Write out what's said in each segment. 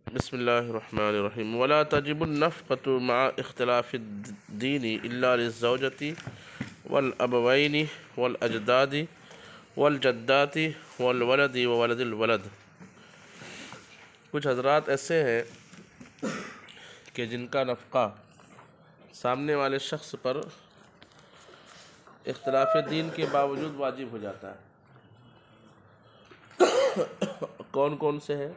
बिस्मिल्लाहिर्रहमानिर्रहीम वला तजिबुन्नफ़क़तु मअ इख्तिलाफ़िद्दीनि इल्ला लिज़्ज़ौजति वल अबवैनि वल अजदादि वल जद्दाति वल वलदि व वलदिल वलद। कुछ हज़रात ऐसे हैं कि जिनका नफ़क़ा सामने वाले शख्स पर इख्तिलाफ़ दीन के बावजूद वाजिब हो जाता है। कौन कौन से हैं?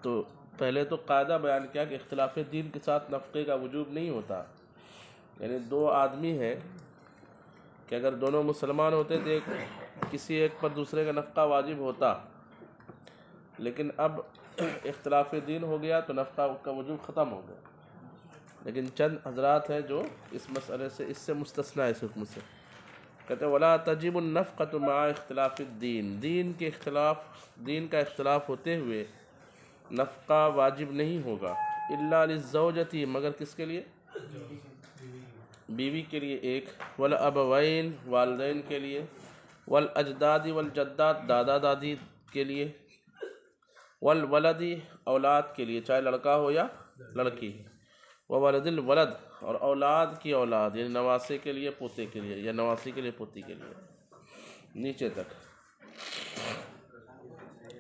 तो पहले तो कायदा बयान किया कि इख्तिलाफ़ दीन के साथ नफ़क़े का वजूब नहीं होता। यानी दो आदमी हैं कि अगर दोनों मुसलमान होते तो किसी एक पर दूसरे का नफ़क़ा वाजिब होता, लेकिन अब इख्तिलाफ़ दीन हो गया तो नफ़क़ा का वजूब ख़त्म हो गया। लेकिन चंद हज़रात हैं जो इस मसले से इससे मुस्तस्ना है, इस हुक्म से। कहते हैं वला तजिबुन्नफ़क़तु मअ इख्तिलाफ़िद्दीन, दीन का इख्तिलाफ़ होते हुए नफ़क़ा वाजिब नहीं होगा। इल्ला लिज़्ज़ौजति, मगर किसके लिए? बीवी के लिए एक, वल अबवैन, वालिदैन के लिए, वल अजदादी वल जद्दात, दादा दादी के लिए, वल वलदी, औलाद के लिए, चाहे लड़का हो या लड़की, व वलदिल वलद, और औलाद की औलाद यानी नवासे के लिए, पोते के लिए, या नवासी के लिए, पोती के लिए, नीचे तक।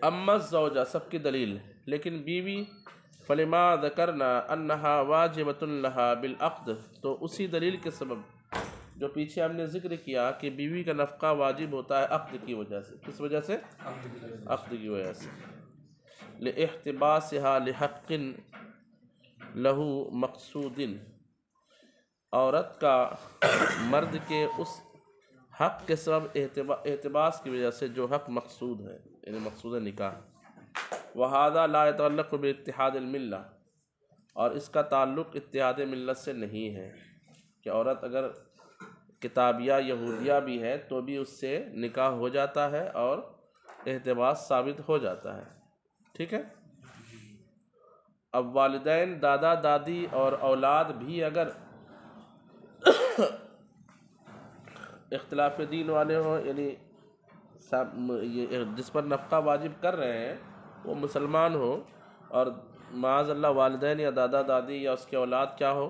अम्मा ज़ौजा, सबकी दलील, लेकिन बीवी फलिमा ज़करना अन्नहा वाजिबतुन लहा बिल अक़्द, तो उसी दलील के सबब जो पीछे हमने ज़िक्र किया कि बीवी का नफ़क़ा वाजिब होता है अक़्द की वजह से। किस वजह से? अक़्द की वजह से। लिइह्तिबासिहा लिहक़्क़िन लहू मक़सूदिन, औरत का मर्द के उस हक़ के सबब एहतिबास की वजह से जो हक़ मक़सूद है, यानी मक़सूद निकाह। वहादा ला यतअल्लक़ु बिइत्तिहादिल मिल्ला, और इसका ताल्लुक़ इत्तिहाद मिल्लत से नहीं है कि औरत अगर किताबिया यहूदिया भी है तो भी उससे निकाह हो जाता है और एहतिबास साबित हो जाता है। ठीक है। अब वालिदैन, दादा दादी और औलाद भी अगर इख्तिलाफ़ दीन वाले हों, यानी ये जिस पर नफ़क़ा वाजिब कर रहे हैं वो मुसलमान हो, और माज़अल्लाह वालिदैन या दादा दादी या उसके औलाद क्या हो,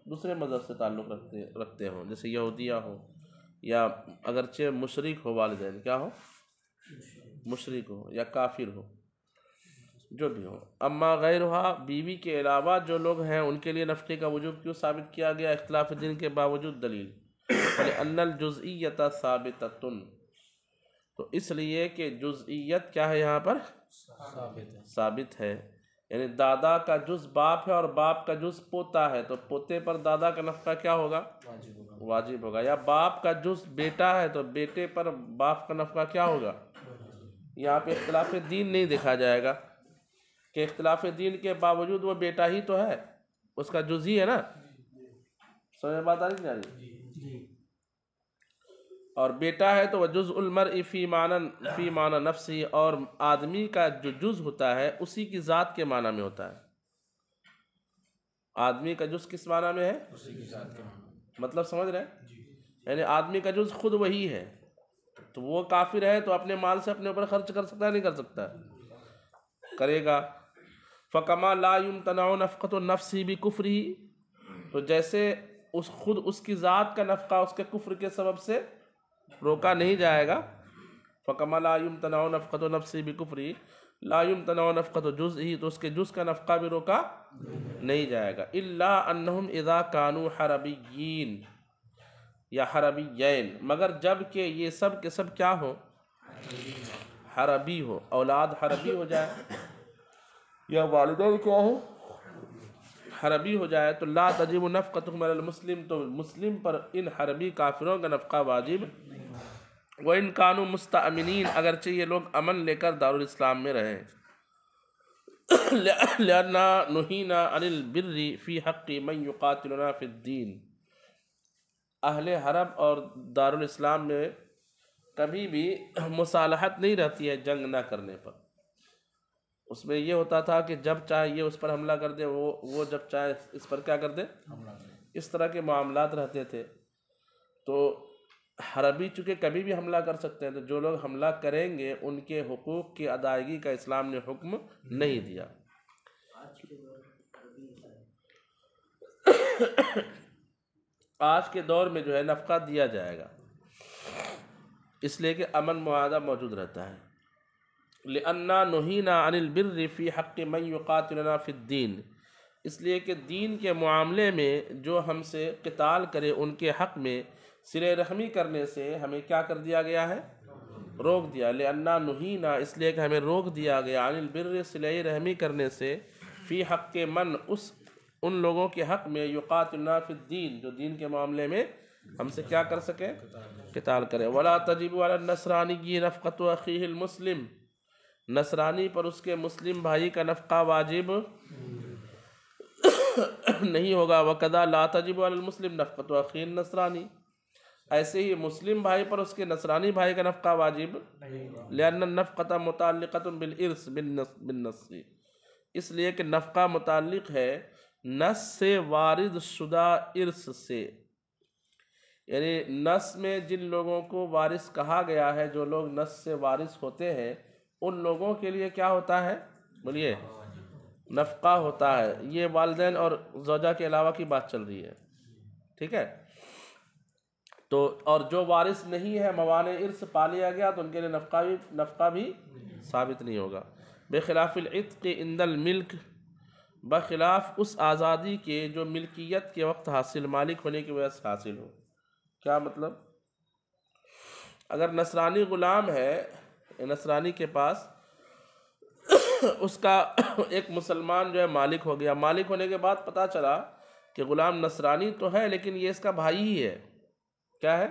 दूसरे मज़हब से ताल्लुक़ रखते हों, जैसे यहूदिया हो, या अगरचे मुशरिक हो, वालिदैन क्या हो, मुशरिक हो या काफिर हो, जो भी हो। अम्मा गैरुहा, बीवी के अलावा जो लोग हैं उनके लिए नफ़क़े का वजूब क्यों साबित किया गया इख्तिलाफ़ दीन के बावजूद? दलील अन्नल जुज़इयत साबिततुन, तो इसलिए कि जुज़इयत क्या है यहाँ पर? साबित है। यानी दादा का जुज़ बाप है और बाप का जुज़ पोता है, तो पोते पर दादा का नफ़क़ा क्या होगा? वाजिब होगा। या बाप का जुज़ बेटा है तो बेटे पर बाप का नफ़क़ा क्या होगा? यहाँ पे इख्तिलाफ़ दीन नहीं देखा जाएगा कि इख्तिलाफ़ दीन के बावजूद वो बेटा ही तो है, उसका जुज़ ही है ना। समझ बात आ रही नहीं आ रही? और बेटा है तो वह जुज़उल मर्इ फ़ी माना नफ्सी, और आदमी का जो जुज़ होता है उसी की ज़ात के माना में होता है। आदमी का जुज़ किस माना में है? उसी की ज़ात के माना। मतलब समझ रहे हैं? यानी आदमी का जुज़ खुद वही है, तो वो काफिर है तो अपने माल से अपने ऊपर खर्च कर सकता है? नहीं कर सकता? करेगा। फ़कमा ला युम्तनउ नफ़क़तु नफ्सी बिकुफ़्रिही, तो जैसे खुद उसकी ज़ात का नफ़क़ा उसके कुफ्र के सबब से रोका नहीं जाएगा। फ़कमा ला युम्तनउ नफ़क़तु नफ्सी बिकुफ़्रिही ला युम्तनउ नफ़क़तु जुज़इही, तो उसके जुज़ का नफ़क़ा भी रोका नहीं जाएगा। इल्ला अन्नहुम इज़ा कानू हरबिय्यीन या हरबिय्यैन, मगर जब के ये सब के सब क्या हो? हरबी हो, औलाद हरबी हो जाए या वालिदैन क्या हो? हरबी हो जाए, तो ला तजिबु नफ़क़तुहुम अलल मुस्लिम, तो मुस्लिम पर इन हरबी काफिरों का नफ़क़ा वाजिब। व इन कानू मुस्तअमिनीन, अगरचे ये लोग अमन लेकर दारुल इस्लाम में रहें। लिअन्ना नुहीना अनिल बिर्रि फ़ी हक़्क़ि मन युक़ातिलुना फ़िद्दीन, अहले हरब और दारुल इस्लाम में कभी भी मुसालहत नहीं रहती है जंग ना करने पर। उसमें ये होता था कि जब चाहे ये उस पर हमला कर दे, वो जब चाहे इस पर क्या कर दे, इस तरह के मामलात रहते थे। तो हरबी चूँकि कभी भी हमला कर सकते हैं, तो जो लोग हमला करेंगे उनके हुकूक की अदायगी का इस्लाम ने हुक्म नहीं दिया। आज के दौर में जो है नफ़क़ा दिया जाएगा, इसलिए कि अमन मुआहदा मौजूद रहता है। लिअन्ना नुहीना अनिल बिर्रि फ़ी हक़्क़ि मन युक़ातिलुना फ़िद्दीन, इसलिए कि दीन के मामले में जो हमसे क़िताल करे उनके हक़ में सिले रहमी करने से हमें क्या कर दिया गया है, रोक दिया। लिअन्ना नुहीना, इसलिए कि हमें रोक दिया गया, अनिल बिर्रि सिले रहमी करने से, फ़ी हक़्क़ि मन, उन लोगों के हक़ में, युक़ातिलुना फ़िद्दीन, जो दीन के मामले में हमसे क्या कर सकें, क़िताल करें। वला तजिबु अला नसरानी नफ़क़तु अख़ीहिल मुस्लिम, नसरानी पर उसके मुस्लिम भाई का नफ़क़ा वाजिब नहीं होगा। वकदा ला तजिबु अलल मुस्लिम नफ़क़तु अख़ीहिन नसरानी, ऐसे ही मुस्लिम भाई पर उसके नसरानी भाई का नफ़क़ा वाजिब, लिअन्ना नफ़क़त मुतअल्लिक़तुन बिल इर्स बिन नस्ल, इसलिए कि नफ़क़ा मुतअल्लिक़ है नस से वारिद शुदा इर्स से, यानी नस में जिन लोगों को वारिस कहा गया है, जो लोग नस से वारिस होते हैं, उन लोगों के लिए क्या होता है, बोलिए, नफ़क़ा होता है। ये वालिदैन और ज़ौजा के अलावा की बात चल रही है, ठीक है। तो और जो वारिस नहीं है, मवाने इर्स पा लिया गया, तो उनके लिए नफ़क़ा भी साबित नहीं होगा। बेखिलाफ़िल इत्क़ इंदल मिल्क, बखिलाफ़ उस आज़ादी के जो मिल्कियत के वक्त हासिल, मालिक होने की वजह से हासिल हो। क्या मतलब, अगर नसरानी ग़ुलाम है, नसरानी के पास उसका एक मुसलमान जो है मालिक हो गया, मालिक होने के बाद पता चला कि ग़ुलाम नसरानी तो है लेकिन ये इसका भाई ही है, क्या है,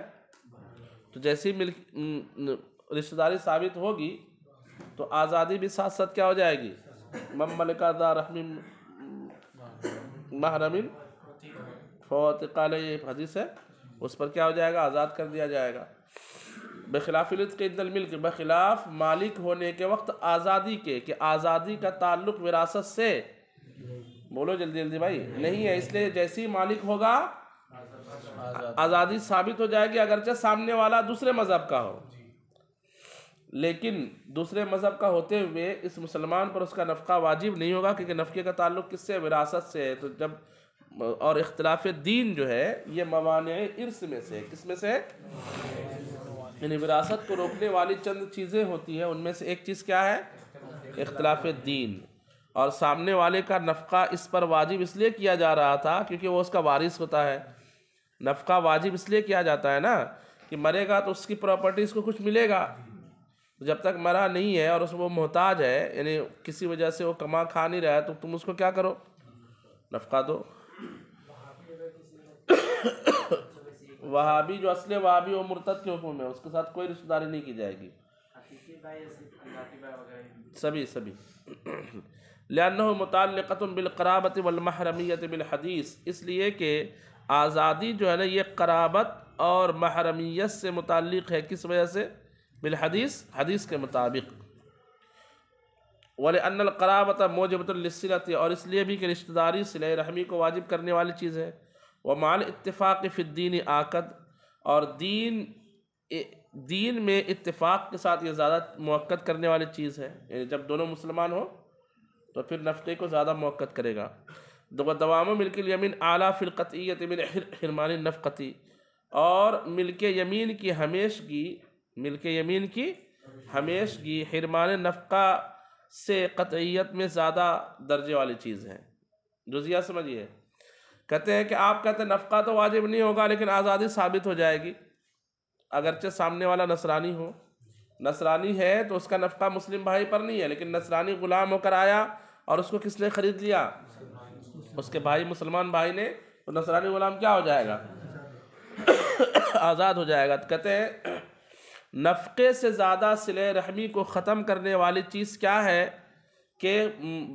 तो जैसी रिश्तेदारी साबित होगी तो आज़ादी भी साथ साथ क्या हो जाएगी, ममलिका दा रहमी महरमिन फ़ौतिक़ाले, ये हदीस है, उस पर क्या हो जाएगा, आज़ाद कर दिया जाएगा। बखिलाफ़िल इत्क़ इंदल मिल्क, बखिलाफ़ मालिक होने के वक्त आज़ादी के, कि आज़ादी का ताल्लुक़ विरासत से, बोलो जल्दी जल्दी भाई, नहीं है, इसलिए जैसी मालिक होगा आज़ादी साबित हो जाएगी, अगरचे सामने वाला दूसरे मज़हब का हो, लेकिन दूसरे मज़हब का होते हुए इस मुसलमान पर उसका नफ़क़ा वाजिब नहीं होगा, क्योंकि नफ़क़े का ताल्लुक़ किससे, विरासत से है। तो जब, और इख्तिलाफ़ दीन जो है ये मवाने इर्स में से, किसमें से, यानी विरासत को रोकने वाली चंद चीज़ें होती हैं, उनमें से एक चीज़ क्या है, इख्तिलाफ़ दीन। और सामने वाले का नफ़क़ा इस पर वाजिब इसलिए किया जा रहा था क्योंकि वो उसका वारिस होता है। नफ़क़ा वाजिब इसलिए किया जाता है ना कि मरेगा तो उसकी प्रॉपर्टीज़ को कुछ मिलेगा, जब तक मरा नहीं है और वो मोहताज है, यानी किसी वजह से वो कमा खा नहीं रहा है, तो तुम उसको क्या करो, नफ़क़ा दो। वहाबी जो असले वहाबी वो मुर्तद के हुक्म में, उसके साथ कोई रिश्तेदारी नहीं की जाएगी, सभी लिअन्नहु मुतअल्लिक़तुन बिल क़राबत वल महरमियत बिल हदीस, इसलिए कि आज़ादी जो है ना ये क़राबत और महरमियत से मुतअल्लिक़ है, किस वजह से, बिल हदीस, हदीस के मुताबिक। वले अन्नल क़राबत मूजिबतुल लिस्सिलति, और इसलिए भी कि रिश्तेदारी सिले रहमी को वाजिब करने वाली चीज़ है। व माल इत्तिफ़ाक़ फ़िद्दीन आक़द, और दीन में इत्तिफ़ाक़ के साथ ये ज़्यादा मुअक्कद करने वाली चीज़ है, यानी जब दोनों मुसलमान हो तो फिर नफ़क़े को ज़्यादा मुअक्कद करेगा। दवाम मिल्किल यमीन आला फ़िल क़तइय्यत मिन हिरमान नफ़क़ती, और मिल्के यमीन की हमेशगी हिरमान नफ़क़ा से क़तइय्यत में ज़्यादा दर्जे वाली चीज़ है। जुज़िया समझिए, कहते हैं कि आप कहते हैं नफ़क़ा तो वाजिब नहीं होगा लेकिन आज़ादी साबित हो जाएगी, अगरचे सामने वाला नसरानी हो, नसरानी है तो उसका नफ़क़ा मुस्लिम भाई पर नहीं है, लेकिन नसरानी ग़ुलाम होकर आया और उसको किसने ख़रीद लिया, उसके भाई मुसलमान भाई ने, तो नसरानी ग़ुलाम क्या हो जाएगा, आज़ाद हो जाएगा। तो कहते हैं नफ़क़े से ज़्यादा सिले रहमी को ख़त्म करने वाली चीज़ क्या है कि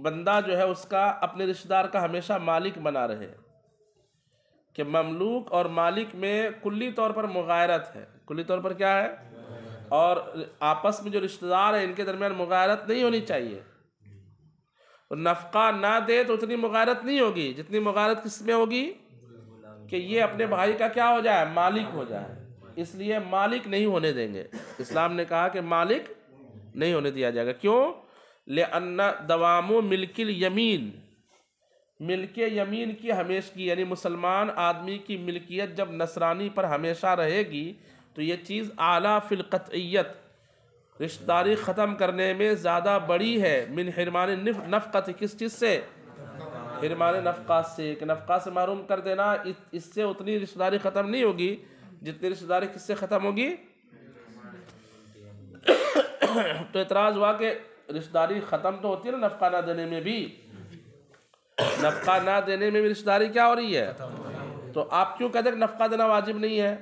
बंदा जो है उसका अपने रिश्तेदार का हमेशा मालिक बना रहे, कि ममलूक और मालिक में कुल्ली तौर पर मुगायरत है, कुल्ली तौर पर क्या है, और आपस में जो रिश्तेदार हैं इनके दरमियान मुगायरत नहीं होनी चाहिए। तो नफ़क़ा ना दे तो उतनी मुगायरत नहीं होगी जितनी मुगायरत किस में होगी, कि ये अपने भाई का क्या हो जाए, मालिक हो जाए। इसलिए मालिक नहीं होने देंगे। इस्लाम ने कहा कि मालिक नहीं होने दिया जाएगा। क्यों? लिअन्ना दवामु मिल्किल यमीन, मिल्के यमीन की हमेशगी, यानी मुसलमान आदमी की मिल्कियत जब नसरानी पर हमेशा रहेगी तो ये चीज़ आला फिल क़त्इयत, रिश्तेदारी ख़त्म करने में ज़्यादा बड़ी है मिन हिरमान नफ़क़त, किस चीज़ से? हिरमान नफ़क़ा से, कि नफ़क़ा से महरूम कर देना, इससे उतनी रिश्तेदारी ख़त्म नहीं होगी जितनी रिश्तेदारी किससे ख़त्म होगी? तो एतराज़ हुआ कि रिश्तेदारी ख़त्म तो होती है ना नफ़क़ा ना देने में भी, नफ़क़ा ना देने में भी रिश्तेदारी क्या हो रही है? तो आप क्यों कहते हैं कि नफ़क़ा देना वाजिब नहीं है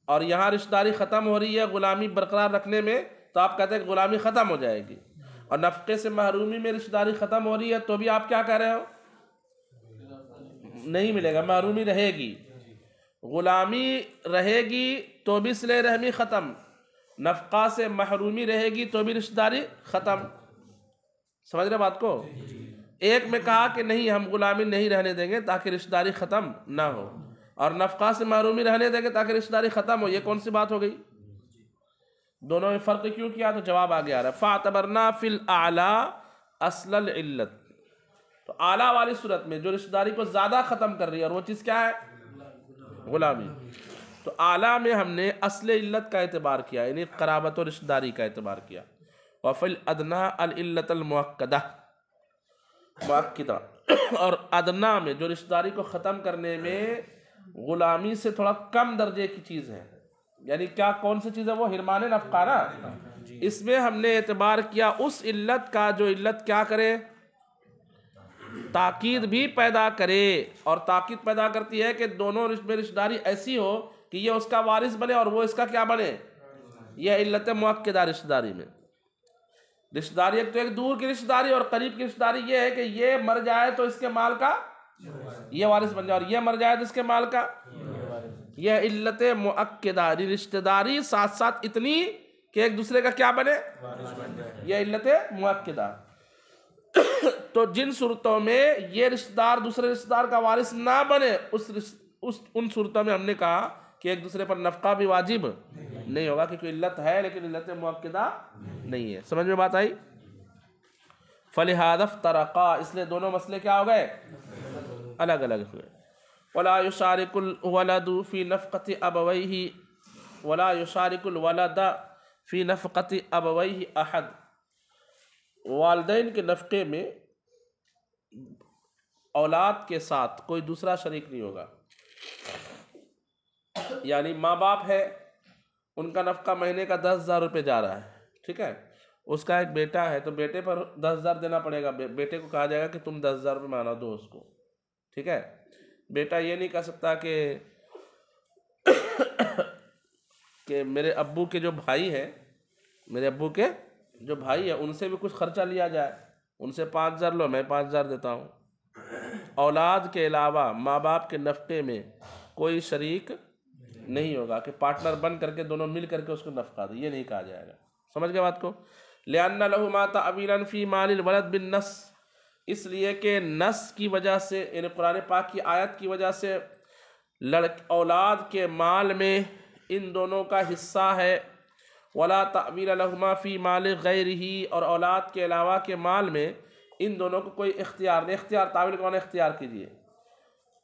और यहाँ रिश्तेदारी ख़त्म हो रही है गुलामी बरकरार रखने में, तो आप कहते हैं कि गुलामी ख़त्म हो जाएगी। और नफ़क़े से महरूमी में रिश्तेदारी ख़त्म हो रही है तो भी आप क्या कह रहे हो? नहीं मिलेगा, महरूमी रहेगी। गुलामी रहेगी तो भी सिले रहमी ख़त्म, नफ़क़ा से महरूमी रहेगी तो भी रिश्तेदारी ख़त्म। समझ रहे बात को? एक में कहा कि नहीं हम गुलामी नहीं रहने देंगे ताकि रिश्तेदारी ख़त्म ना हो, और नफ़क़ा से महरूमी रहने देंगे ताकि रिश्तेदारी ख़त्म हो। ये कौन सी बात हो गई? दोनों में फ़र्क क्यों किया? तो जवाब आगे आ रहा है, फ़ातबरना फ़िल आला असलल इल्लत। तो आला वाली सूरत में जो रिश्तेदारी को ज़्यादा ख़त्म कर रही है और वो चीज़ क्या है? गुलामी। तो आला में हमने असल इल्लत का एतबार किया, यानी क़राबत और रिश्तेदारी का एतबार किया। व फ़िल अदना अल इल्लत अल मुअक्कदा, मुअक्किदा, और अदना में जो रिश्तेदारी को ख़त्म करने में ग़ुलामी से थोड़ा कम दर्जे की चीज़ है, यानी क्या कौन सी चीज़ है वो? हिरमान नफ़क़ा ना। इसमें हमने एतबार किया उस इल्लत का जो इल्लत क्या करे? ताकीद भी पैदा करे, और ताकीद पैदा करती है कि दोनों में रिश्तेदारी ऐसी हो कि ये उसका वारिस बने और वो इसका क्या बने? यह इल्लत मुअक्किदा रिश्तेदारी में। रिश्तेदारी एक तो एक दूर की रिश्तेदारी और करीब की रिश्तेदारी ये है कि ये मर जाए तो इसके माल का ये वारिस बन जाए, और ये मर जाए तो इसके माल का। यह इल्लत मुअक्किदा, रिश्तेदारी साथ साथ इतनी कि एक दूसरे का क्या बने? यह इल्लत मुअक्किदा। तो जिन सूरतों में ये रिश्तेदार दूसरे रिश्तेदार का वारिस ना बने, उन सूरतों में हमने कहा कि एक दूसरे पर नफ़क़ा भी वाजिब नहीं होगा, क्योंकि इल्लत है लेकिन इल्लत मुअक्किदा नहीं है। समझ में बात आई? फ़लिहाज़ा इफ़्तरक़ा, इसलिए दोनों मसले क्या हो गए? अलग अलग हुए। वला युशारिकुल वलदु फ़ी नफ़क़ति अबवैहि, वला युशारिकुल वलद फ़ी नफ़क़ति अबवैहि अहद, वालिदैन के नफ़क़े में औलाद के साथ कोई दूसरा शरीक नहीं होगा। यानी माँ बाप है, उनका नफ़क़ा महीने का 10,000 रुपये जा रहा है, ठीक है, उसका एक बेटा है तो बेटे पर 10,000 देना पड़ेगा। बेटे को कहा जाएगा कि तुम 10,000 रुपये माना दो उसको, ठीक है। बेटा ये नहीं कह सकता कि मेरे अब्बू के जो भाई हैं, मेरे अब्बू के जो भाई है उनसे भी कुछ खर्चा लिया जाए, उनसे 5,000 लो, मैं 5,000 देता हूँ। औलाद के अलावा माँ बाप के नफ़क़े में कोई शरीक नहीं होगा कि पार्टनर बन करके दोनों मिल करके उसको नफ़क़ा दे, ये नहीं कहा जाएगा। समझ गए बात को? लिअन्ना लहू मा तअवीलन फ़ी मालिल वलद बिन नस, इसलिए कि नस की वजह से, यानी कुरान पाक की आयत की वजह से औलाद के माल में इन दोनों का हिस्सा है। वला तअवील लहुमा फ़ी माल गैरिही, और औलाद के अलावा के माल में इन दोनों को कोई इख्तियार नहीं। इख्तियार तावील को इख्तियार कीजिए।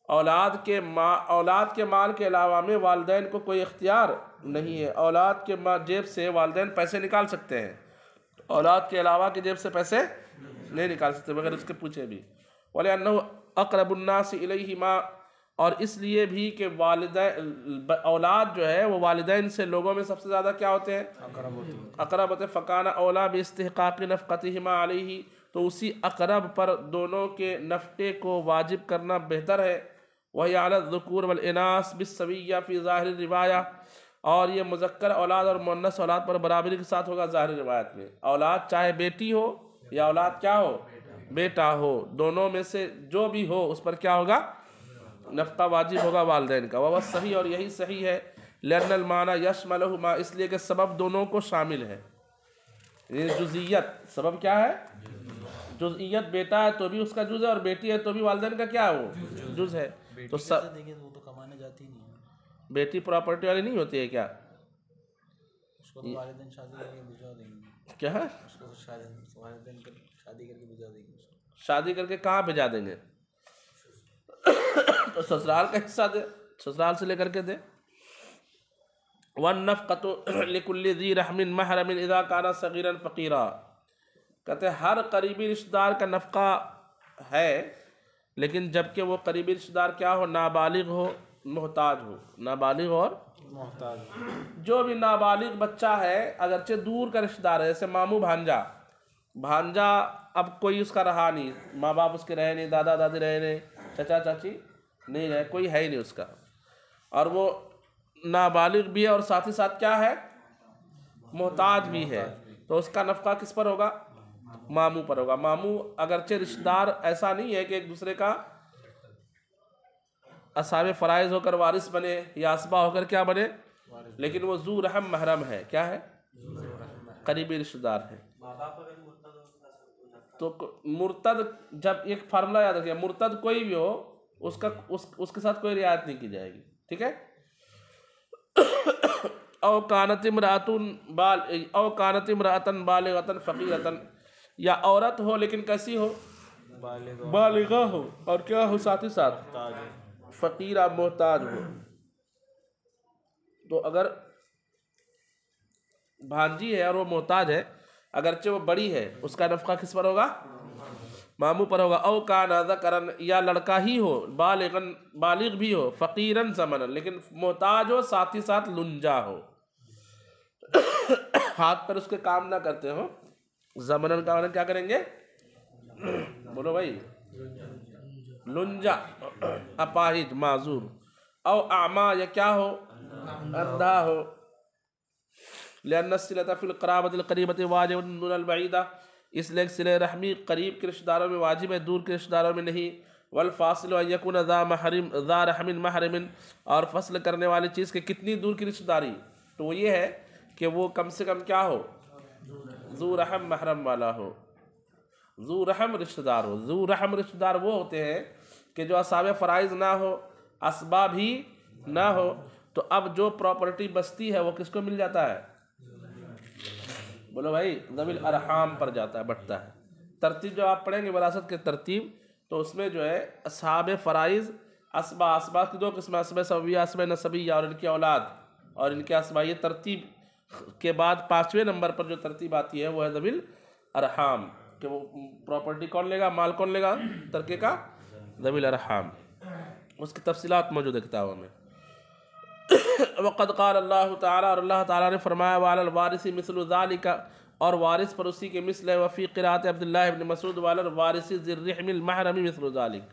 औलाद के माल के अलावा में वालिदैन को कोई इख्तियार नहीं है। औलाद के जेब से वालिदैन पैसे निकाल सकते हैं, औलाद के अलावा की जेब से पैसे नहीं निकाल सकते बगैर उसके पूछे भी। वलिअन्नहु अक़रबुन्नास इलैहि मा, और इसलिए भी कि वालिदैन, औलाद जो है वो वालिदैन से लोगों में सबसे ज़्यादा क्या होते हैं? अक़रब होते। फ़काना औला बिइस्तिहक़ाक़ि नफ़क़तिहिमा अलैहि, तो उसी अक़रब पर दोनों के नफ़क़े को वाजिब करना बेहतर है। वही अला ज़ुकूर वल इनास बिस्सविय्या फ़ी ज़ाहिर रिवाया, और ये मुज़क्कर औलाद और मुअन्नस औलाद पर बराबरी के साथ होगा ज़ाहिर रिवायत में। औलाद चाहे बेटी हो या औलाद क्या हो? बेटा हो, दोनों में से जो भी हो उस पर क्या होगा? नफ़क़ा वाजिब होगा वालिदैन का। वह सही, और यही सही है। लअन्नल माना यशमलहुमा, इसलिए कि सबब दोनों को शामिल है। ये जुज़ियत सबब क्या है? जुज़ियत। बेटा है तो भी उसका जुज़ है, और बेटी है तो भी वालिदैन का क्या है? वो जुज़ है। तो सब देंगे तो वो तो कमाने जाती नहीं है। बेटी प्रॉपर्टी वाली नहीं होती है क्या? वालिदैन शादी करके भिजवा देंगे। क्या है? उसको वालिदैन शादी करके भिजवा देंगे। शादी करके कहाँ भिजा देंगे? तो ससुराल का हिस्सा दे, ससुराल से लेकर के दे। वन नफ़क़तु लिकुल्लि ज़ी रहमिन महरमिन इज़ा काना सगीरन फ़क़ीरा, कहते हैं हर करीबी रिश्तेदार का नफ़क़ा है, लेकिन जबकि वो करीबी रिश्तेदार क्या हो? नाबालिग हो, मोहताज हो। नाबालिग और मोहताज। जो भी नाबालिग बच्चा है, अगरचे दूर का रिश्तेदार है, जैसे मामू भांजा, भांजा अब कोई उसका रहा नहीं, माँ बाप उसके रहे नहीं, दादा दादी रहे नहीं, चाचा चाची नहीं रहे, कोई है ही नहीं उसका, और वो नाबालिग भी है और साथ ही साथ क्या है? मोहताज भी है, तो उसका नफ़क़ा किस पर होगा? मामू पर होगा। मामू अगरचे रिश्तेदार ऐसा नहीं है कि एक दूसरे का असाबे फ़राइज़ होकर वारिस बने या असबा होकर क्या बने, लेकिन वो ज़ू रहम महरम है। क्या है? करीबी रिश्तेदार है। तो मुर्तद, जब एक फार्मूला याद रखिए, मुर्तद कोई भी हो उसके साथ कोई रियायत नहीं की जाएगी। ठीक है? औ कानत इम्राअतन बालिगतन फ़क़ीरतन, या औरत हो लेकिन कैसी हो? बालिगा हो, और क्या हो? साथ ही साथ फ़क़ीरा, मोहताज हो। तो अगर भांजी है और वो मोहताज है, अगरचे वो बड़ी है, उसका नफ़क़ा किस पर होगा? मामू पर होगा। औ काना ज़करन, या लड़का ही हो, बालिग भी हो, फ़क़ीरन ज़मनन, लेकिन मोहताज हो, साथ ही साथ लुंजा हो, हाथ पर उसके काम ना करते हो। ज़मनन का मतलब क्या करेंगे? बोलो भाई। लुंजा, अपाहिज, माजूर। औ आमा, या क्या हो? अंधा हो। लिअन्न सिलत फ़िल क़राबतिल क़रीबति वाजिबुन दुनल बईदा, इसलिए सिले रहमी करीब के रिश्तेदारों में वाजिब है, दूर के रिश्तेदारों में नहीं। वल फासिल अन यकून ज़ा रहमिन महरमिन, और फसल करने वाली चीज़ के कितनी दूर की रिश्तेदारी? तो वो ये है कि वो कम से कम क्या हो? ज़ू रहम महरम वाला हो, ज़ू रहम रिश्तेदार हो। ज़ू रहम रिश्तेदार वो होते हैं कि जो असाबे फ़राइज़ ना हो, असबा भी ना हो। तो अब जो प्रॉपर्टी बचती है वो किसको मिल जाता है? बोलो भाई, ज़वील अरहाम पर जाता है, बढ़ता है। तरतीब जो आप पढ़ेंगे विरासत की तरतीब, तो उसमें जो है असहाब फ़राइज़, असबा की दो किस्में, असब सबविया, असब नसबिया, और इनकी औलाद और इनके असबा। ये तरतीब के बाद 5वें नंबर पर जो तरतीब आती है वो है ज़वील अरहाम, कि वो प्रॉपर्टी कौन लेगा, माल कौन लेगा तरके का? ज़वील अरहाम। उसकी तफसीलात मौजूद है किताबों में। वक़द क़ाल अल्लाह ताला, और अल्लाह ताला ने फरमाया, वालल वारिसी मिस्लु ज़ालिका, और वारिस पर उसी के मिसल है। वफ़ी क़िराअत अब्दुल्लाह इब्न मसूद, वालल वारिसी ज़िर्रहमिल महरमी मिस्लु ज़ालिक,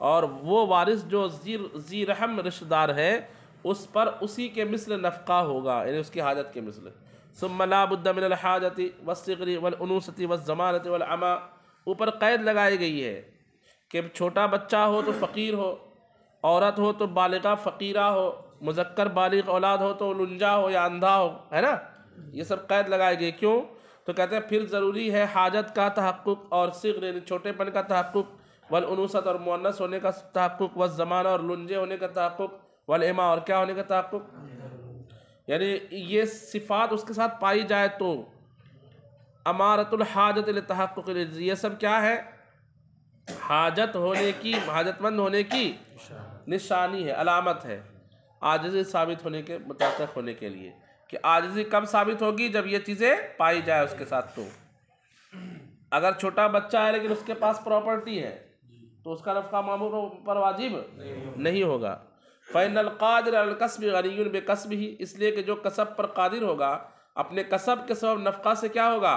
और वो वारिस जो ज़ी रहम रिश्तेदार है उस पर उसी के मिसल नफ़क़ा होगा, यानी उसकी हाजत के मिसल। सुम्मा ला बुद्दा मिनल हाजति वस्सिग़री वल उनूसति वज़्ज़मानति वल अमा, ऊपर क़ैद लगाई गई है कि छोटा बच्चा हो तो फ़क़ीर हो, औरत हो तो बालिगा फ़क़ीरा हो, मुज़क्कर बालिग औलाद हो तो लुंजा हो या अंधा हो, है ना? ये सब क़ैद लगाए गए। क्यों? तो कहते हैं फिर ज़रूरी है हाजत का तहक़्क़ुक़, और सिग़र यानी छोटेपन का तहक़्क़ुक़, वल उनूसत और मुअन्नस होने का तहक़्क़ुक़, वल ज़माना और लुंजे होने का तहक़्क़ुक़, वल इमा और क्या होने का तहक़्क़ुक़, यानी ये सिफ़ात उसके साथ पाई जाए तो अमारतुल हाजत लिल तहक़्क़ुक़, ये सब क्या है? हाजत होने की, हाजतमंद होने की निशानी है, अलामत है, आजिज़ी साबित होने के मुताबिक होने के लिए। कि आजिज़ी कब साबित होगी? जब ये चीज़ें पाई जाए उसके साथ। तो अगर छोटा बच्चा है लेकिन उसके पास प्रॉपर्टी है तो उसका नफ़क़ा मामू पर वाजिब नहीं होगा। फ़इनल क़ादिर अल कस्ब गनियुन बिकस्बिही, इसलिए कि जो कसब पर कादिर होगा अपने कसब के सबब नफ़क़ा से क्या होगा?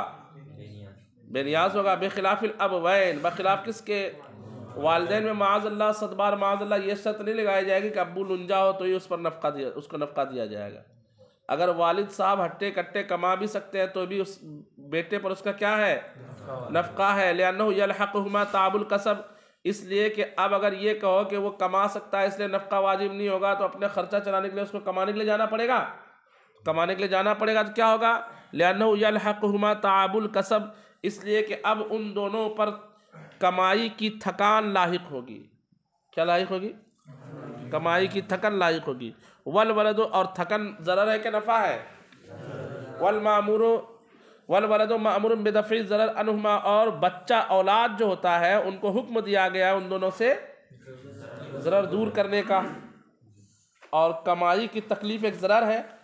बेनियाज होगा। बेखिलाफ़िल अबवैन, बखिलाफ़ किसके? वालिदैन में माअज़ल्लाह सदबार माअज़ल्लाह ये शर्त नहीं लगाई जाएगी कि अब्बू लुंजा हो तो ही उस पर नफ़क़ा दिया, उसको नफ़क़ा दिया जाएगा। अगर वालिद साहब हट्टे कट्टे कमा भी सकते हैं तो भी उस बेटे पर उसका क्या है? नफ़क़ा है। लिअन्नहु यल्हक़ुहुमा ताबुल कसब, इसलिए कि अब अगर ये कहो कि वो कमा सकता है इसलिए नफ़क़ा वाजिब नहीं होगा, तो अपने ख़र्चा चलाने के लिए उसको कमाने के लिए जाना पड़ेगा। कमाने के लिए जाना पड़ेगा तो क्या होगा? लिअन्नहु यल्हक़ुहुमा ताबुल कसब, इसलिए कि अब उन दोनों पर कमाई की थकान लाहिक होगी। क्या लाहिक होगी? कमाई की थकन लाहिक होगी। वल वलद, और थकन ज़रर है कि नफ़ा है? वल मामूर वल वलद मामूर बिदफ़ी ज़रर अन्हुमा, और बच्चा औलाद जो होता है उनको हुक्म दिया गया है उन दोनों से ज़रर दूर करने का, और कमाई की तकलीफ़ एक ज़रर है।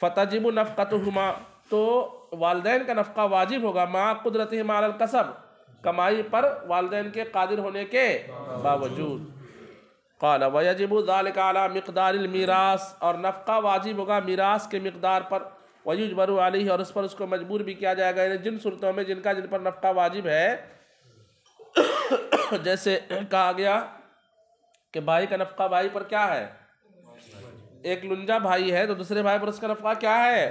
फ़तजिबु नफ़क़तुहुमा, तो वालिदैन का नफ़क़ा वाजिब होगा मा कुदरतिहिमा अलल कसब, कमाई पर वालिदैन के कादिर होने के बावजूद। क़ाल वयजिबु ज़ालिका अला मिक़दारिल मीरास, और नफ़क़ा वाजिब होगा मीरास के मिक़दार पर। वयुजबरु अलैहि, और उस पर उसको मजबूर भी किया जाएगा, यानी जिन सूरतों में जिन पर नफ़क़ा वाजिब है, जैसे कहा गया कि भाई का नफ़क़ा भाई पर क्या है, एक लुंजा भाई है तो दूसरे भाई पर उसका नफ़क़ा क्या है।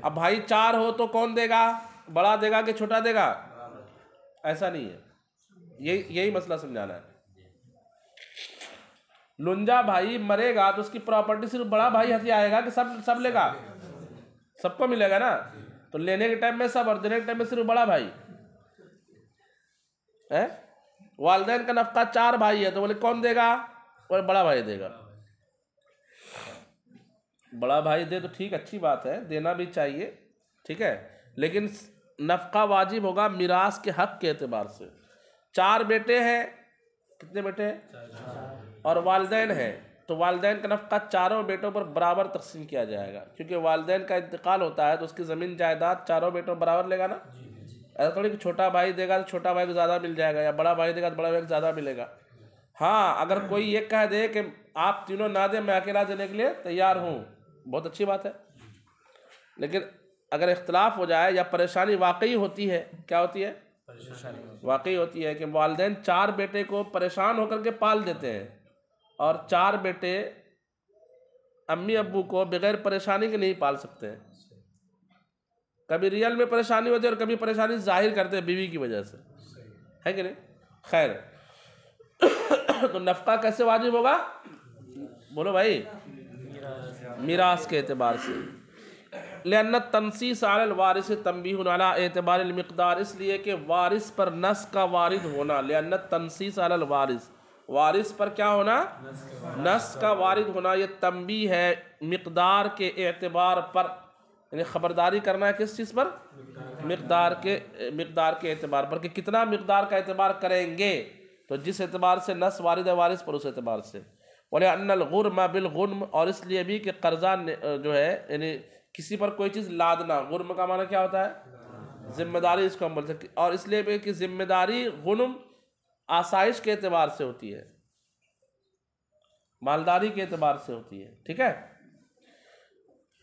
अब भाई 4 हो तो कौन देगा, बड़ा देगा कि छोटा देगा, ऐसा नहीं है, यही मसला समझाना है। लुंजा भाई मरेगा तो उसकी प्रॉपर्टी सिर्फ बड़ा भाई हाथ आएगा कि सब लेगा, सबको मिलेगा ना, तो लेने के टाइम में सब और देने के टाइम में सिर्फ बड़ा भाई है। वालिदैन का नफ़क़ा 4 भाई है तो बोले कौन देगा, और बड़ा भाई देगा। बड़ा भाई दे तो ठीक, अच्छी बात है, देना भी चाहिए, ठीक है, लेकिन नफ़क़ा वाजिब होगा मिरास के हक़ के एतबार से। 4 बेटे हैं, कितने बेटे हैं, और वालिदैन हैं, तो वालिदैन का नफ़क़ा चारों बेटों पर बराबर तकसीम किया जाएगा, क्योंकि वालिदैन का इंतकाल होता है तो उसकी ज़मीन जायदाद चारों बेटों बराबर लेगा ना। ऐसा थोड़ी कि छोटा भाई देगा तो छोटा भाई को ज़्यादा मिल जाएगा, या बड़ा भाई देगा तो बड़ा भाई को ज़्यादा मिलेगा। हाँ, अगर कोई ये कह दे कि आप तीनों ना दें, मैं अकेला देने के लिए तैयार हूँ, बहुत अच्छी बात है। लेकिन अगर इख्तलाफ हो जाए या परेशानी वाकई होती है, क्या होती है, वाकई होती है कि वालिदैन 4 बेटे को परेशान होकर के पाल देते हैं, और 4 बेटे अम्मी अब्बू को बगैर परेशानी के नहीं पाल सकते हैं। कभी रियल में परेशानी होती है और कभी परेशानी जाहिर करते हैं बीवी की वजह से, है कि नहीं। खैर, तो नफ़क़ा कैसे वाजिब होगा, बोलो भाई, मीरास के एतबार से। लिअन्न तनसीस अलल वारिस तंबीहुन अला एतबारिल मिक़दार, इसलिए कि वारिस पर नस का वारिद होना, लिअन्न तनसीस अलल वारिस, वारिस पर क्या होना, नस का वारिद होना, ये तंबी है मिक़दार के एतबार पर, यानी ख़बरदारी करना है किस चीज़ पर, मिक़दार के एतबार पर, कि कितना मिक़दार का एतबार करेंगे, तो जिस एतबार से नस वारिद है वारिस पर उस एतबार से। बोले अन्नल गुर्म बिल गुर्म, और इसलिए भी कि कर्जा जो है यानी किसी पर कोई चीज़ लादना, गुर्म का माना क्या होता है, जिम्मेदारी, इसको हम बोलते हैं, और इसलिए भी कि जिम्मेदारी गुर्म आसाइश के एतबार से होती है, मालदारी के एतबार से होती है, ठीक है।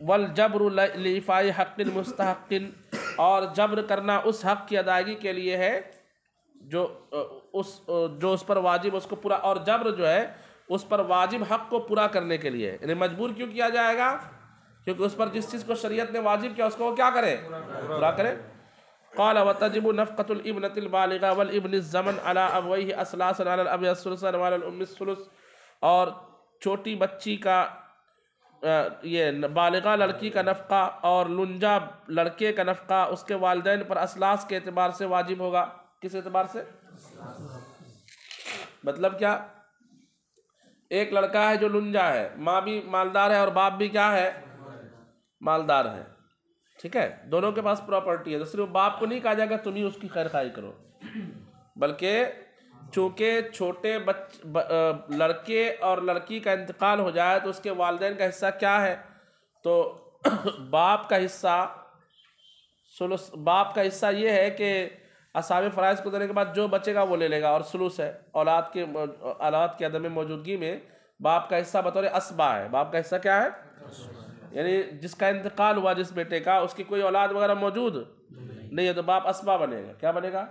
वल जब्र लिफ़ाई हक़्क़िल मुस्तहक़्क़िन, और जब्र करना उस हक़ की अदायगी के लिए है जो उस पर वाजिब, उसको पूरा, और जब्र जो है उस पर वाजिब हक़ को पूरा करने के लिए, यानी मजबूर क्यों किया जाएगा, क्योंकि उस पर जिस चीज़ को शरीयत ने वाजिब किया उसको वो क्या करे, पूरा करे। क़ाल व तजिबु नफ़क़तुल इब्नतिल बालिग़ा वल इब्निज़ ज़मन अला अबवैहि असलासन अलल अबी अस्सुलुसन वलल उम्मी सुलुस, और छोटी बच्ची का ये बालिग़ा लड़की का नफ़क़ा और लुंजा लड़के का नफ़क़ा उसके वालिदैन पर असलास के एतबार से वाजिब होगा। किस एतबार से, मतलब क्या, एक लड़का है जो लुंजा है, माँ भी मालदार है और बाप भी क्या है, मालदार है, ठीक है, दोनों के पास प्रॉपर्टी है, तो सिर्फ बाप को नहीं कहा जाएगा तुम ही उसकी खैर खाई करो, बल्कि चूँकि छोटे लड़के और लड़की का इंतकाल हो जाए तो उसके वालिदैन का हिस्सा क्या है, तो बाप का हिस्सा ये है कि असाबे फ़राइज़ को देने के बाद जो बचेगा वो ले लेगा, और सुलुस है औलाद के अदम मौजूदगी में बाप का हिस्सा बतौर असबा है। बाप का हिस्सा क्या है, यानी जिसका इंतकाल हुआ जिस बेटे का, उसकी कोई औलाद वगैरह मौजूद नहीं है तो बाप असबा बनेगा, क्या बनेगा,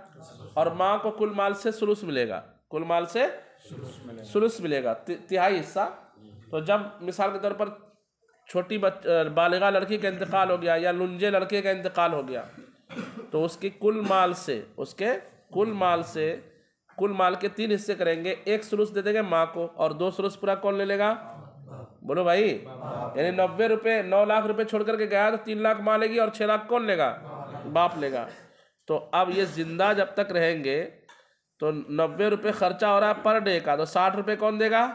और माँ को कुल माल से सुलुस मिलेगा, कुल माल से सुलुस मिलेगा, तिहाई हिस्सा। तो जब मिसाल के तौर पर छोटी बालिग़ा लड़की का इंतकाल हो गया या लुंजे लड़के का इंतकाल हो गया, तो उसके कुल माल के 3 हिस्से करेंगे, 1 सुलुस दे देंगे माँ को, और 2 सुलुस पूरा कौन ले लेगा, बोलो भाई, यानी 90 रुपये 9 लाख रुपए छोड़ करके गया तो 3 लाख माँ लेगी और 6 लाख कौन लेगा, बाप लेगा। तो अब ये जिंदा जब तक रहेंगे तो 90 रुपये खर्चा हो रहा है पर डे का, तो 60 रुपये कौन देगा,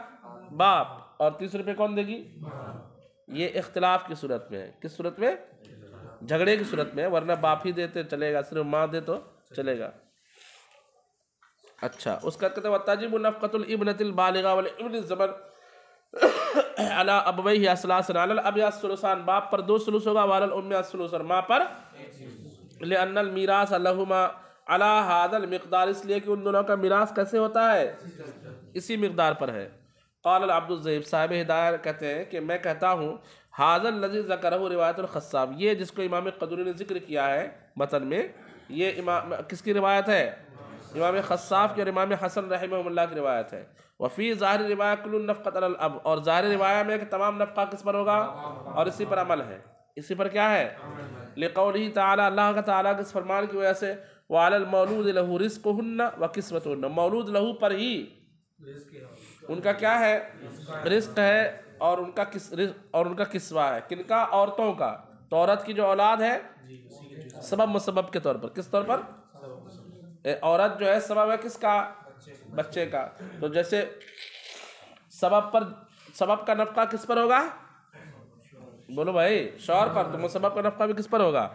बाप, और 30 रुपये कौन देगी। ये इख्तिलाफ की सूरत में है, किस सूरत में, झगड़े की सूरत में, वरना बाप ही देते चलेगा, सिर्फ माँ दे तो चलेगा। अच्छा, उसका कहते हैं वताजिबु नफ़क़तुल इब्नतिल बालिगा वल इब्न ज़बर अला अबवैहि असलासन अलल अबी अस्सुलुसान, बाप पर 2 सुलुस होगा, वालल उम्मी अस्सुलुस, और माँ पर लिअन्नल मीरास लहुमा अला हादल मिक़दार, इसलिए कि उन दोनों का मीरास कैसे होता है, इसी मिक़दार पर है। क़ाल अब्दुल ज़हीब साहिब हिदायत कहते हैं कि मैं कहता हूँ हाज़ल लज़ी ज़करहु रिवायतुल ख़स्साब, ये जिसको इमाम क़दूरी ने ज़िक्र किया है मतन में, ये इमाम किसकी रिवायत है, इमाम ख़स्साब की और इमाम हसन रहमहुल्लाह की रिवायत है। वफ़ी ज़ाहिर रिवाया कुल्लुन नफ़क़त अलल अब, और ज़ाहिर रिवाया में कि तमाम नफ़क़ा किस पर होगा, और इसी पर अमल है, इसी पर क्या है, लिक़ौलिही ताला, अल्लाह का ताला के इस फरमान की वजह से, वअलल मौलूद लहू रिज़्क़ुहुन्ना व किस्वतुहुन्ना, मौलूद लहू पर ही उनका क्या है, रिज़्क़ है, और उनका किस्वा है, किनका, औरतों का। तो औरत की जो औलाद है सबब मुसब्बब के तौर पर, किस तौर पर, औरत जो है सबब है किसका, बच्चे का। तो जैसे सबब का नफ़क़ा किस पर होगा, बोलो भाई, शौहर पर, तो मुसब्बब का नफ़क़ा भी किस पर होगा,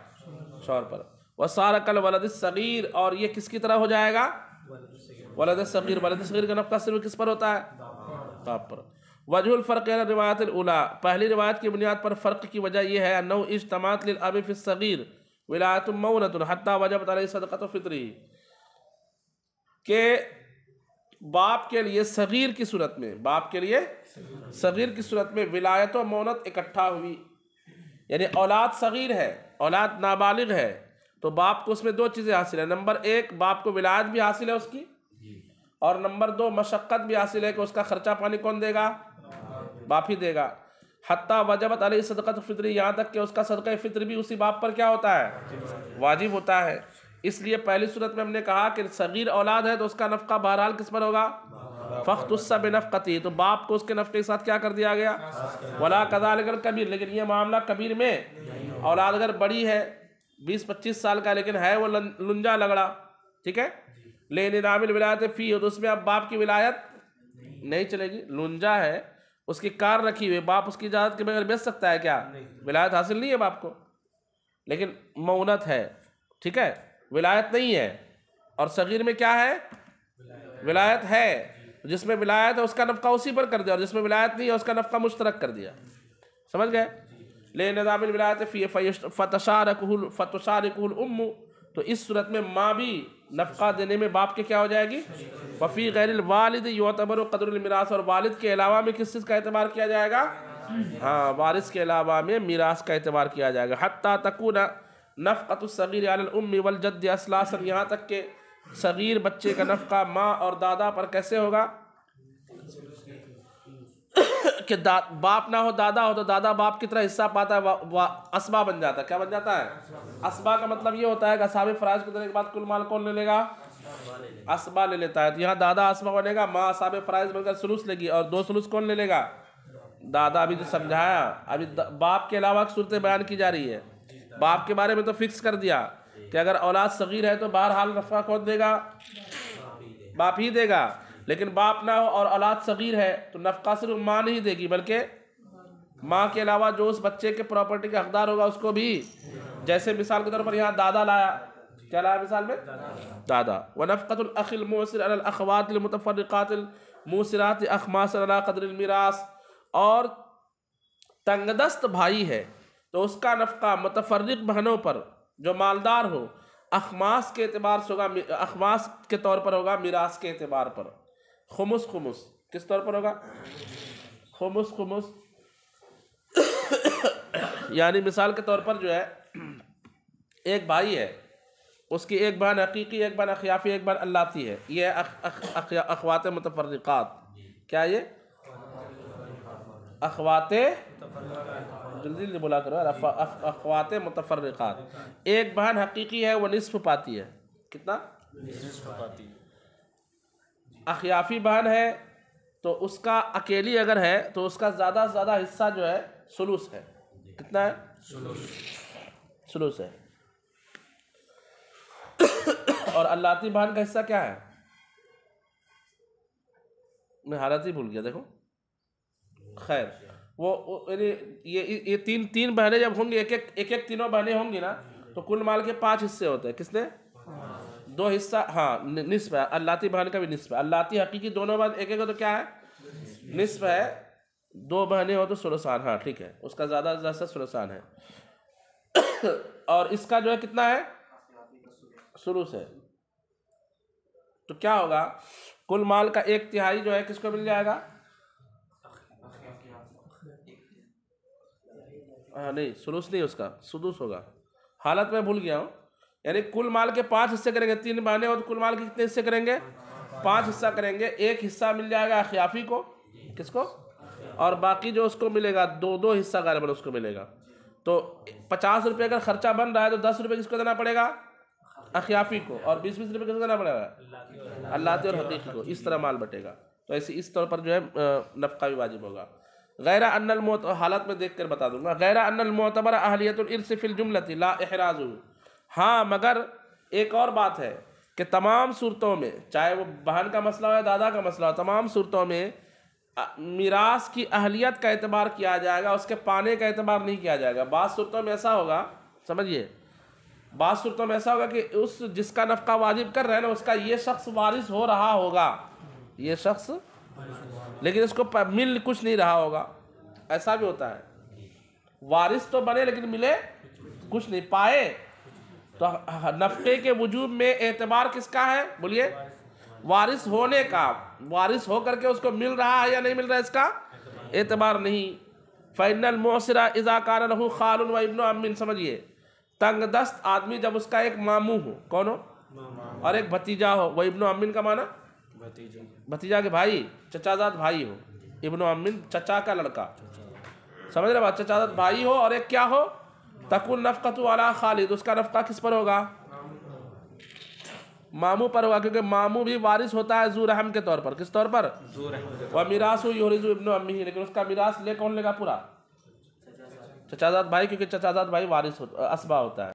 शौहर पर। वसार कल वलद सगीर, और ये किसकी तरह हो जाएगा, वलद सगीर, वलद सगीर का नफ़क़ा सिर्फ किस पर होता है, बाप पर। वजहुल फ़र्क़ रिवायत उला, पहली रिवायत की बुनियाद पर फ़र्क की वजह यह है अन्नहु इज्तमाअत लिल अबी फ़िस सगीर विलायतुम मौनतुन हत्ता वजबत अलैहि सदक़तु फ़ित्री, के बाप के लिए सगीर की सूरत में, बाप के लिए सगीर की सूरत में विलायत व मौनत इकट्ठा हुई, यानी औलाद सगीर है, औलाद नाबालिग है, तो बाप को उसमें 2 चीज़ें हासिल है। नंबर 1, बाप को विलायत भी हासिल है उसकी, और नंबर 2, मशक्क़त भी हासिल है कि उसका खर्चा पानी कौन देगा, बाप ही देगा। हत्ता वजबत अलैहि सदक़तु फ़ित्री, यहाँ तक कि उसका सदक़ा फ़ित्र भी उसी बाप पर क्या होता है, वाजिब होता है। इसलिए पहली सूरत में हमने कहा कि सगीर औलाद है तो उसका नफ़क़ा बहरहाल किस पर होगा, फ़ख़्तुस्सा बिनफ़क़ती, तो बाप को उसके नफ़क़े के साथ क्या कर दिया गया, वला कज़ालिकल कबीर, लेकिन ये मामला कबीर में, औलाद अगर बड़ी है 20-25 साल का, लेकिन है वो लुंजा लगड़ा, ठीक है, ले निज़ामिल विलायत फ़ी, तो उसमें अब बाप की विलायत नहीं चलेगी, लुंजा है, उसकी कार रखी हुई, बाप उसकी इजाज़त के बगैर बेच सकता है क्या, विलायत हासिल नहीं है बाप को, लेकिन मौनत है, ठीक है, विलायत नहीं है। और सगीर में क्या है, विलायत है, जिसमें विलायत है उसका नफ़क़ा उसी पर कर दिया, और जिसमें विलायत नहीं है उसका नफ़क़ा मुश्तरक कर दिया, समझ गए। ले निज़ामिल विलायत फ़ी फ़तुशारिकुहुल उम्मु, तो इस सूरत में माँ भी नफ़क़ा देने में बाप के क्या हो जाएगी, वफ़ी गैरिल वालिद युअतबरु क़द्रुल मिरास, और वालिद के अलावा में किस चीज़ का एतबार किया जाएगा, हाँ, वारिस के अलावा में मीरास का एतबार किया जाएगा। हत्ता तकूना नफ़क़तुस सगीर अलल उम्मी वल जद्द असलासन, यहाँ तक के सगीर बच्चे का नफ़क़ा माँ और दादा पर कैसे होगा, कि बाप ना हो दादा हो, तो दादा बाप की तरह हिस्सा पाता है, असबा बन जाता है, क्या बन जाता है, असबा का मतलब ये होता है कि असहाबे फ़राइज़ को देने के बाद कुल माल कौन ले लेगा, असबा ले लेता है। तो यहाँ दादा असबा बनेगा, माँ असहाबे फ़राइज़ बनकर सुलूस लेगी, और 2 सुलूस कौन ले लेगा, दादा। अभी जो समझाया, अभी बाप के अलावा सूरतें बयान की जा रही है। बाप के बारे में तो फिक्स कर दिया कि अगर औलाद सगीर है तो बहरहाल नफ़क़ा कौन देगा, बाप ही देगा, लेकिन बाप ना हो और औलाद सगीर है तो नफ़क़ा सिर्फ माँ नहीं देगी, बल्कि माँ के अलावा जो उस बच्चे के प्रॉपर्टी का हकदार होगा उसको भी। जैसे मिसाल के तौर पर यहाँ दादा लाया, क्या लाया मिसाल में, दादा। व नफ़क़तुल अख़िल मूसिर अलल अख़वातिल मुतफ़र्रिक़ातिल मूसिरात अख़मास अला क़द्रिल मिरास, और तंगदस्त भाई है तो उसका नफ़क़ा मुतफ़र्रिक़ बहनों पर जो मालदार हो अख़मास के एतबार से होगा, अख़मास के तौर पर होगा, मिरास के एतबार पर। खुमुस किस तौर पर होगा, खुमुस यानी मिसाल के तौर पर जो है, एक भाई है, उसकी एक बहन हकीकी, एक बहन अख़ियाफ़ी, एक बहन अल्लाती है, ये अख़वात मुतफ़र्रिक़ात, क्या ये अख़वात, जल्दी बोला करो, अख़वात मुतफ़र्रिक़ात। एक बहन हकीकी है, वो निस्फ़ पाती है, कितना, निस्फ़ पाती। अख़ियाफ़ी बहन है तो उसका अकेली अगर है तो उसका ज़्यादा से ज़्यादा हिस्सा जो है सुलूस है, कितना है, सुलूस है। और अल्लाती बहन का हिस्सा क्या है, मैं हालत ही भूल गया, देखो, खैर, वो यानी ये तीन बहनें जब होंगी, एक एक तीनों बहनें होंगी ना, तो कुल माल के 5 हिस्से होते हैं। किसने? 2 हिस्सा, हाँ निस्फ है। अल्लाती बहन का भी निस्फ है। अल्लाती हकीकी दोनों बहन एक एक हो तो क्या है? निस्फ है। 2 बहनें हो तो सुलसान, हाँ ठीक है, उसका ज़्यादा सुलसान है। और इसका जो है कितना है? सुलुस है। तो क्या होगा? कुल माल का 1/3 जो है किसको मिल जाएगा? हाँ नहीं, सुलुस नहीं, उसका सुदुस होगा। हालत में भूल गया हूँ। यानी कुल माल के 5 हिस्से करेंगे, 3 बहनें हो तो कुल माल के कितने हिस्से करेंगे? 5 हिस्सा करेंगे। 1 हिस्सा मिल जाएगा अखियाफी को, किसको? और बाकी जो उसको मिलेगा 2 हिस्सा गालिबन उसको मिलेगा। तो 50 रुपये अगर खर्चा बन रहा है तो 10 रुपये किसको देना पड़ेगा? अखियाफी को। और 20-20 रुपये किसको देना पड़ेगा? अल्लाती और हकीकी को। इस तरह माल बटेगा। तो ऐसे इस तौर पर जो है नफ़का भी वाजिब होगा। गैरा अन्नल मौत, हालत में देख कर बता दूंगा। गैरा अन्नल मोतबर अहलियतुल इर्स फिल जुमलति ला इहराजु। हाँ, मगर एक और बात है कि तमाम सूरतों में, चाहे वो बहन का मसला हो या दादा का मसला हो, तमाम सूरतों में मीरास की अहलियत का एतबार किया जाएगा, उसके पाने का एतबार नहीं किया जाएगा। बाज़ सूरतों में ऐसा होगा, समझिए, बाज़ सूरतों में ऐसा होगा कि उस जिसका नफ़का वाजिब कर रहे हैं ना, उसका ये शख्स वारिस हो रहा होगा, ये शख्स, लेकिन इसको मिल कुछ नहीं रहा होगा। ऐसा भी होता है, वारिस तो बने लेकिन मिले कुछ नहीं पाए। तो नफ़के के वजूब में एतबार किसका है? बोलिए, वारिस होने का। वारिस हो करके उसको मिल रहा है या नहीं मिल रहा है, इसका एतबार नहीं। फ़ैनल मोसरा इज़ा कान लहू खालुन व इब्नु अम्मिन। समझिए, तंगदस्त आदमी जब उसका एक मामू हो, कौन हो? और एक भतीजा हो। वह इब्नु अम्मिन का माना भतीजा के भाई, चचाजाद भाई हो। इब्नु अम्मिन चचा का लड़का, समझ रहे बात? चचाजाद भाई हो। और एक क्या हो? तकुन नफ़क़तु अला खालिद, उसका नफ़का किस पर होगा? मामू पर होगा, क्योंकि मामू भी वारिस होता है ज़ू रहम के तौर पर। किस तौर पर? वह मीरासु युहरिज़ु इब्नु अम्मिही, लेकिन उसका मीरास ले कौन लेगा? पूरा चचाजाद भाई, क्योंकि चचाजाद भाई वारिस असबा होता है।